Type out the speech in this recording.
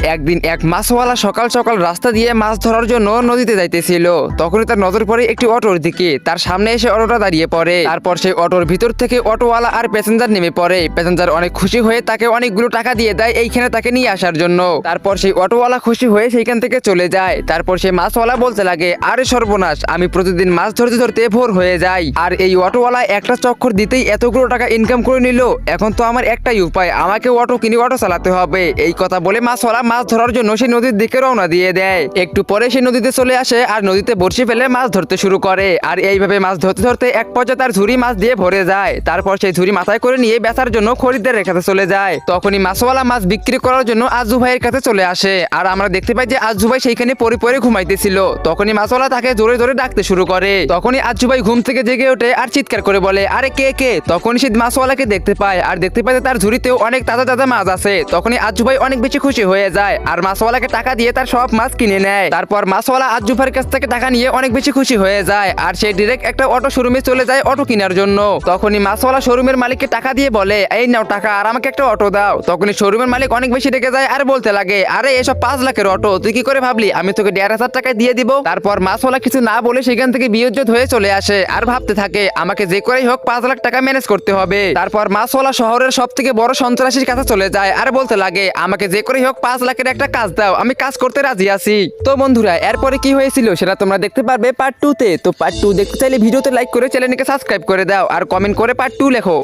একদিন এক মাছওয়ালা সকাল সকাল রাস্তা দিয়ে মাছ ধরার জন্য নদীতে যাইতেছিল। তখনই তার নজর পড়ে একটি অটোর দিকে। তার সামনে এসে অটোটা দাঁড়িয়ে পড়ে। তারপর সেই অটোর ভিতর থেকে অটোওয়ালা আর প্যাসেঞ্জার নেমে পড়ে। প্যাসেঞ্জার অনেক খুশি হয়ে তাকে অনেকগুলো টাকা দিয়ে দেয় এইখানে তাকে নিয়ে আসার জন্য। তারপর সেই অটোওয়ালা খুশি হয়ে সেইখান থেকে চলে যায়। তারপর সেই মাছওয়ালা বলতে লাগে, আরে সর্বনাশ, আমি প্রতিদিন মাছ ধরতে ধরতে ভোর হয়ে যাই, আর এই অটোওয়ালা একটা চক্কর দিতেই এতগুলো টাকা ইনকাম করে নিল। এখন তো আমার একটাই উপায়, আমাকে অটো কিনে অটো চালাতে হবে। এই কথা বলে মাছওয়ালা মাছ ধরার জন্য সেই নদীর দিকে রওনা দিয়ে দেয়। একটু পরে সে নদীতে চলে আসে আর নদীতে বড়শি ফেলে মাছ ধরতে শুরু করে। আর এইভাবে মাছ ধরতে ধরতে এক পর্যায়ে তার ঝুড়ি মাছ দিয়ে ভরে যায়। তারপর সেই ঝুড়ি মাথায় করে নিয়ে বেচার জন্য খরিদ্দারের কাছে চলে যায়। তখনই মাছওয়ালা মাছ বিক্রি করার জন্য আজু ভাইয়ের কাছে চলে আসে। আর আমরা দেখতে পাই যে আজু ভাই সেইখানে পরে পরে ঘুমাইতেছিল। তখনই মাছওয়ালা তাকে জোরে জোরে ডাকতে শুরু করে। তখনই আজু ভাই ঘুম থেকে জেগে ওঠে আর চিৎকার করে বলে, আরে কে কে? তখনই সে মাছওয়ালাকে দেখতে পায় আর দেখতে পায় যে তার ঝুড়িতেও অনেক তাজা তাজা মাছ আছে। তখনই আজু ভাই অনেক বেশি খুশি হয়ে যায় আর মাছওয়ালাকে টাকা দিয়ে তার সব মাছ কিনে নেয়। তারপর মাছওয়ালা আজু ভাইয়ের কাছ থেকে টাকা নিয়ে অনেক বেশি খুশি হয়ে যায় আর সে ডিরেক্ট একটা অটো শোরুমে চলে যায় অটো কেনার জন্য। তখনই মাছওয়ালা শোরুমের মালিককে টাকা দিয়ে বলে, এই নাও টাকা আর আমাকে একটা অটো দাও। তখনই শোরুমের মালিক অনেক বেশি রেগে যায় আর বলতে লাগে, আরে এসব 5 লাখের অটো, তুই কি করে ভাবলি আমি তোকে 1,500 টাকায় দিয়ে দিব? তারপর মাছওয়ালা কিছু না বলে সেখান থেকে বিয়োজ্জত হয়ে চলে আসে আর ভাবতে থাকে, আমাকে যে করেই হোক 5 লাখ টাকা ম্যানেজ করতে হবে। তারপর মাছওয়ালা শহরের সব থেকে বড় সন্ত্রাসীর কাছে চলে যায় আর বলতে লাগে, আমাকে যে করেই হোক 5 লাখের একটা কাজ দাও, আমি কাজ করতে রাজি আছি। তো বন্ধুরা, এরপরে কি হয়েছিল সেটা তোমরা দেখতে পারবে পার্ট 2 তে। তো পার্ট 2 দেখতে চাইলে ভিডিওতে লাইক করে চ্যানেলকে সাবস্ক্রাইব করে দাও আর কমেন্ট করে পার্ট 2 লেখো।